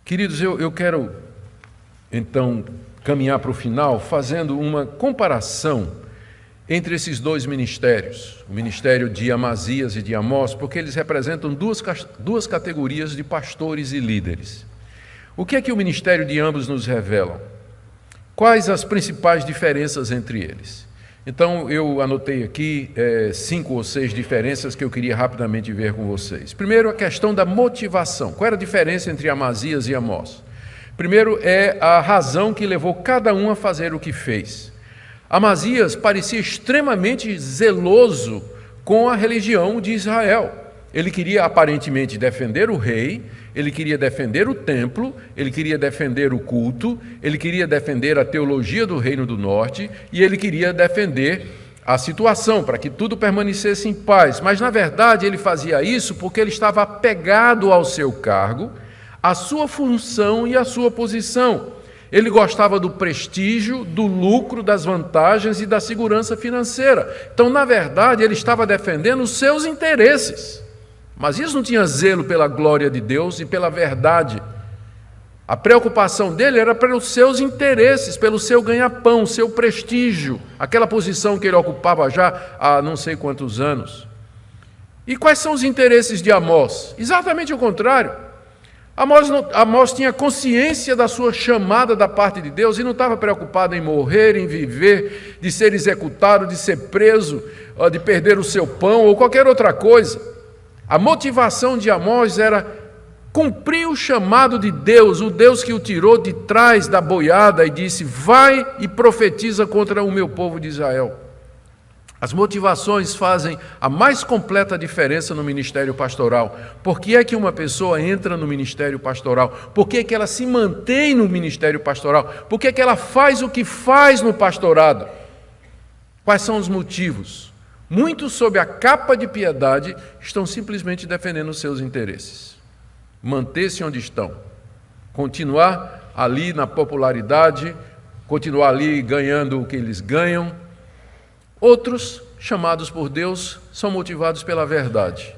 Queridos, eu quero, então, caminhar para o final fazendo uma comparação entre esses dois ministérios, o ministério de Amazias e de Amós, porque eles representam duas categorias de pastores e líderes. O que é que o ministério de ambos nos revela? Quais as principais diferenças entre eles? Então, eu anotei aqui 5 ou 6 diferenças que eu queria rapidamente ver com vocês. Primeiro, a questão da motivação. Qual era a diferença entre Amazias e Amós? Primeiro, é a razão que levou cada um a fazer o que fez. Amazias parecia extremamente zeloso com a religião de Israel. Ele queria aparentemente defender o rei, ele queria defender o templo, ele queria defender o culto, ele queria defender a teologia do Reino do Norte e ele queria defender a situação para que tudo permanecesse em paz. Mas, na verdade, ele fazia isso porque ele estava apegado ao seu cargo, à sua função e à sua posição. Ele gostava do prestígio, do lucro, das vantagens e da segurança financeira. Então, na verdade, ele estava defendendo os seus interesses. Mas isso não tinha zelo pela glória de Deus e pela verdade. A preocupação dele era pelos seus interesses, pelo seu ganha-pão, seu prestígio, aquela posição que ele ocupava já há não sei quantos anos. E quais são os interesses de Amós? Exatamente o contrário. Amós tinha consciência da sua chamada da parte de Deus e não estava preocupado em morrer, em viver, de ser executado, de ser preso, de perder o seu pão ou qualquer outra coisa. A motivação de Amós era cumprir o chamado de Deus, o Deus que o tirou de trás da boiada e disse: vai e profetiza contra o meu povo de Israel. As motivações fazem a mais completa diferença no ministério pastoral. Por que é que uma pessoa entra no ministério pastoral? Por que é que ela se mantém no ministério pastoral? Por que é que ela faz o que faz no pastorado? Quais são os motivos? Muitos, sob a capa de piedade, estão simplesmente defendendo os seus interesses. Manter-se onde estão. Continuar ali na popularidade, continuar ali ganhando o que eles ganham. Outros, chamados por Deus, são motivados pela verdade.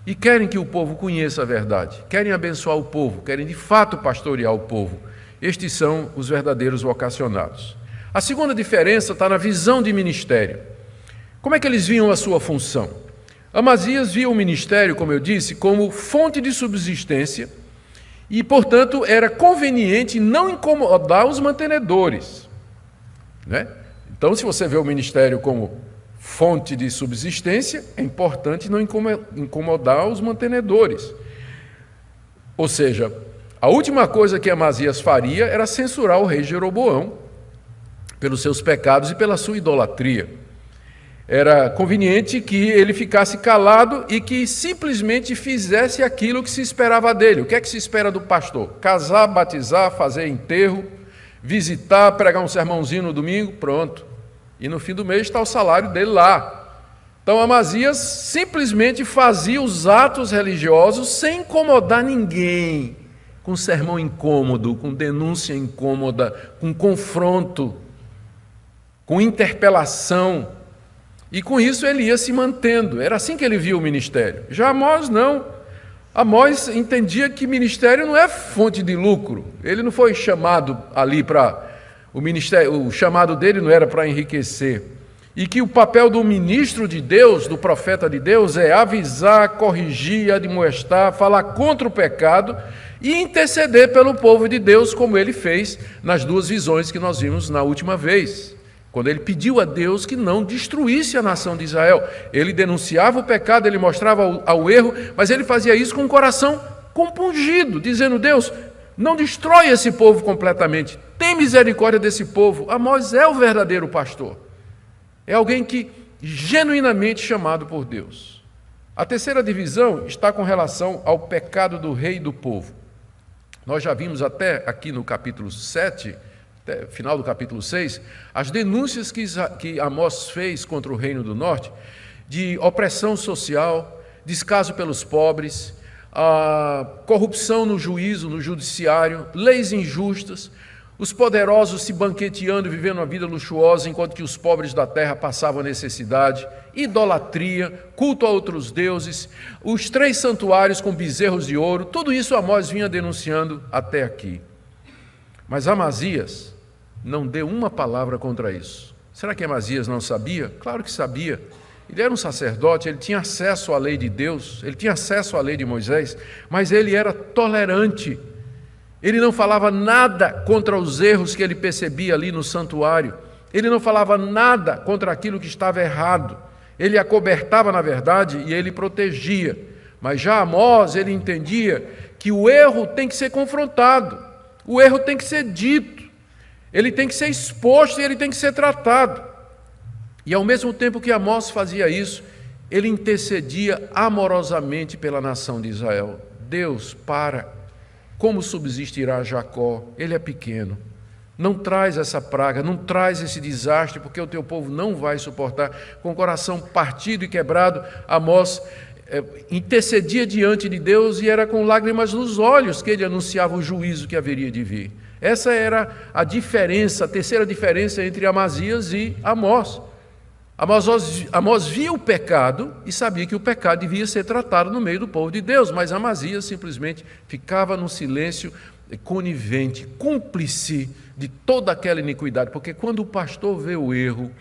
E querem que o povo conheça a verdade. Querem abençoar o povo, querem de fato pastorear o povo. Estes são os verdadeiros vocacionados. A segunda diferença está na visão de ministério. Como é que eles viam a sua função? Amazias via o ministério, como eu disse, como fonte de subsistência e, portanto, era conveniente não incomodar os mantenedores, né? Então, se você vê o ministério como fonte de subsistência, é importante não incomodar os mantenedores. Ou seja, a última coisa que Amazias faria era censurar o rei Jeroboão pelos seus pecados e pela sua idolatria. Era conveniente que ele ficasse calado e que simplesmente fizesse aquilo que se esperava dele. O que é que se espera do pastor? Casar, batizar, fazer enterro, visitar, pregar um sermãozinho no domingo, pronto. E no fim do mês está o salário dele lá. Então Amazias simplesmente fazia os atos religiosos sem incomodar ninguém, com sermão incômodo, com denúncia incômoda, com confronto, com interpelação. E com isso ele ia se mantendo. Era assim que ele via o ministério. Já Amós não. Amós entendia que ministério não é fonte de lucro. Ele não foi chamado ali para... O chamado dele não era para enriquecer. E que o papel do ministro de Deus, do profeta de Deus, é avisar, corrigir, admoestar, falar contra o pecado e interceder pelo povo de Deus, como ele fez nas 2 visões que nós vimos na última vez. Quando ele pediu a Deus que não destruísse a nação de Israel. Ele denunciava o pecado, ele mostrava ao erro, mas ele fazia isso com o coração compungido, dizendo: Deus, não destrói esse povo completamente, tem misericórdia desse povo. Amós é o verdadeiro pastor. É alguém que genuinamente chamado por Deus. A terceira divisão está com relação ao pecado do rei e do povo. Nós já vimos até aqui no capítulo 7, até final do capítulo 6, as denúncias que Amós fez contra o Reino do Norte, de opressão social, descaso pelos pobres, a corrupção no juízo, no judiciário, leis injustas, os poderosos se banqueteando e vivendo uma vida luxuosa, enquanto que os pobres da terra passavam necessidade, idolatria, culto a outros deuses, os 3 santuários com bezerros de ouro, tudo isso Amós vinha denunciando até aqui. Mas Amazias não deu uma palavra contra isso. Será que Amazias não sabia? Claro que sabia. Ele era um sacerdote, ele tinha acesso à lei de Deus, ele tinha acesso à lei de Moisés, mas ele era tolerante. Ele não falava nada contra os erros que ele percebia ali no santuário. Ele não falava nada contra aquilo que estava errado. Ele acobertava, na verdade, e ele protegia. Mas já Amós, ele entendia que o erro tem que ser confrontado, o erro tem que ser dito, ele tem que ser exposto e ele tem que ser tratado. E ao mesmo tempo que Amós fazia isso, ele intercedia amorosamente pela nação de Israel. Deus, como subsistirá Jacó? Ele é pequeno. Não traz essa praga, não traz esse desastre, porque o teu povo não vai suportar. Com o coração partido e quebrado, Amós intercedia diante de Deus e era com lágrimas nos olhos que ele anunciava o juízo que haveria de vir. Essa era a diferença, a terceira diferença entre Amazias e Amós. Amós via o pecado e sabia que o pecado devia ser tratado no meio do povo de Deus, mas Amazias simplesmente ficava no silêncio conivente, cúmplice de toda aquela iniquidade, porque quando o pastor vê o erro,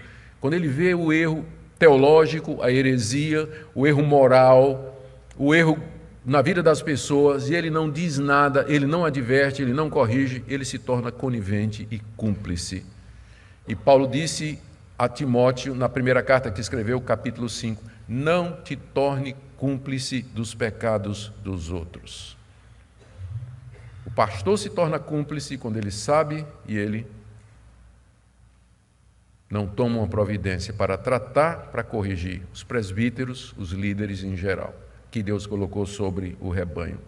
quando ele vê o erro teológico, a heresia, o erro moral, o erro na vida das pessoas, e ele não diz nada, ele não adverte, ele não corrige, ele se torna conivente e cúmplice. E Paulo disse a Timóteo, na primeira carta que escreveu, capítulo 5, não te torne cúmplice dos pecados dos outros. O pastor se torna cúmplice quando ele sabe e ele não toma uma providência para tratar, para corrigir os presbíteros, os líderes em geral, que Deus colocou sobre o rebanho.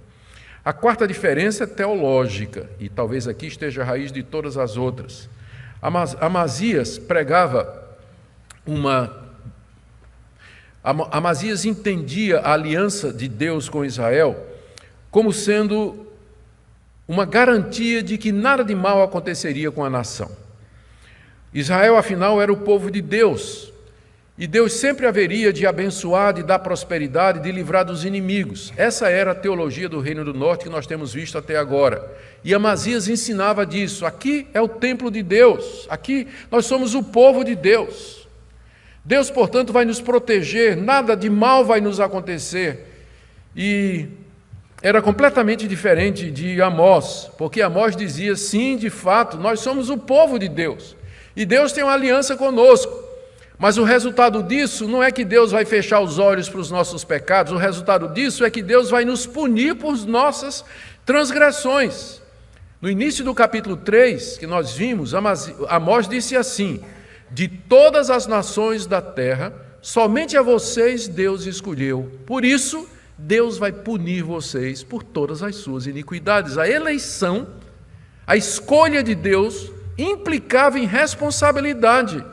A quarta diferença é teológica, e talvez aqui esteja a raiz de todas as outras. Amazias pregava Amazias entendia a aliança de Deus com Israel como sendo uma garantia de que nada de mal aconteceria com a nação. Israel, afinal, era o povo de Deus, e Deus sempre haveria de abençoar, de dar prosperidade, de livrar dos inimigos. Essa era a teologia do Reino do Norte que nós temos visto até agora. E Amazias ensinava disso. Aqui é o templo de Deus, aqui nós somos o povo de Deus. Deus, portanto, vai nos proteger, nada de mal vai nos acontecer. E era completamente diferente de Amós, porque Amós dizia, sim, de fato, nós somos o povo de Deus, e Deus tem uma aliança conosco, mas o resultado disso não é que Deus vai fechar os olhos para os nossos pecados, o resultado disso é que Deus vai nos punir por nossas transgressões. No início do capítulo 3, que nós vimos, Amós disse assim, de todas as nações da terra, somente a vocês Deus escolheu, por isso Deus vai punir vocês por todas as suas iniquidades. A eleição, a escolha de Deus implicava em responsabilidade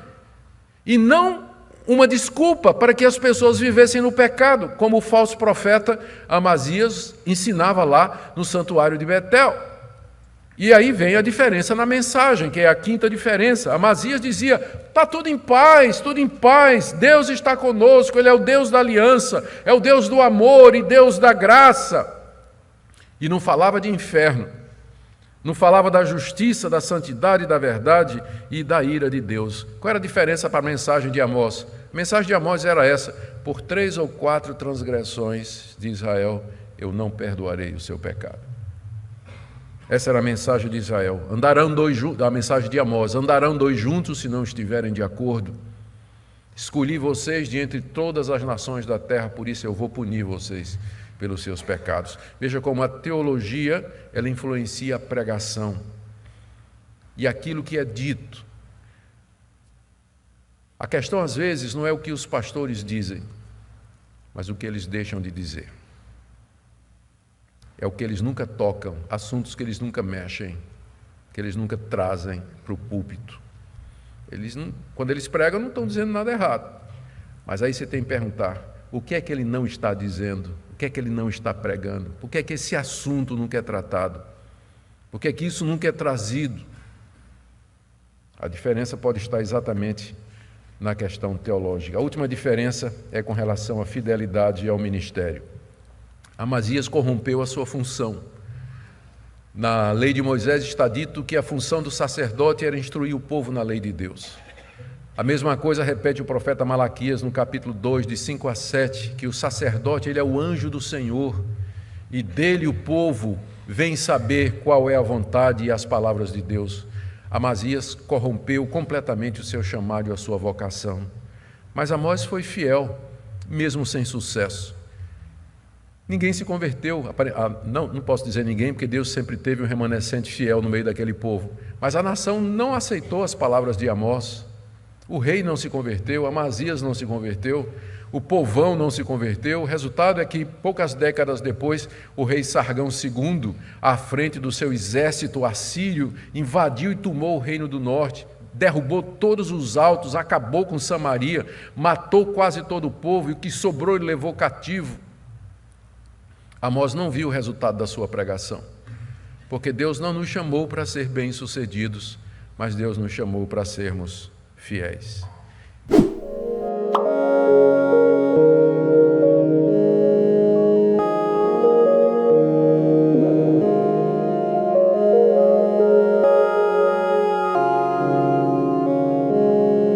e não uma desculpa para que as pessoas vivessem no pecado, como o falso profeta Amazias ensinava lá no santuário de Betel. E aí vem a diferença na mensagem, que é a quinta diferença. Amazias dizia, está tudo em paz, Deus está conosco, Ele é o Deus da aliança, é o Deus do amor e Deus da graça. E não falava de inferno, não falava da justiça, da santidade, da verdade e da ira de Deus. Qual era a diferença para a mensagem de Amós? A mensagem de Amós era essa, por 3 ou 4 transgressões de Israel, eu não perdoarei o seu pecado. Essa era a mensagem de Israel. A mensagem de Amós. Andarão 2 juntos se não estiverem de acordo. Escolhi vocês de entre todas as nações da terra, por isso eu vou punir vocês pelos seus pecados. Veja como a teologia, ela influencia a pregação. E aquilo que é dito. A questão, às vezes, não é o que os pastores dizem, mas o que eles deixam de dizer. É o que eles nunca tocam, assuntos que eles nunca mexem, que eles nunca trazem para o púlpito. Quando eles pregam, não estão dizendo nada errado. Mas aí você tem que perguntar, o que é que ele não está dizendo? O que é que ele não está pregando? Por que é que esse assunto nunca é tratado? Por que é que isso nunca é trazido? A diferença pode estar exatamente na questão teológica. A última diferença é com relação à fidelidade ao ministério. Amazias corrompeu a sua função. Na lei de Moisés está dito que a função do sacerdote era instruir o povo na lei de Deus. A mesma coisa repete o profeta Malaquias no capítulo 2, de 5 a 7, que o sacerdote ele é o anjo do Senhor e dele o povo vem saber qual é a vontade e as palavras de Deus. Amazias corrompeu completamente o seu chamado e a sua vocação. Mas Amós foi fiel, mesmo sem sucesso. Ninguém se converteu, não posso dizer ninguém, porque Deus sempre teve um remanescente fiel no meio daquele povo. Mas a nação não aceitou as palavras de Amós. O rei não se converteu, Amazias não se converteu, o povão não se converteu. O resultado é que, poucas décadas depois, o rei Sargão II, à frente do seu exército assírio, invadiu e tomou o reino do norte, derrubou todos os altos, acabou com Samaria, matou quase todo o povo e o que sobrou ele levou cativo. Amós não viu o resultado da sua pregação, porque Deus não nos chamou para ser bem-sucedidos, mas Deus nos chamou para sermos fiéis.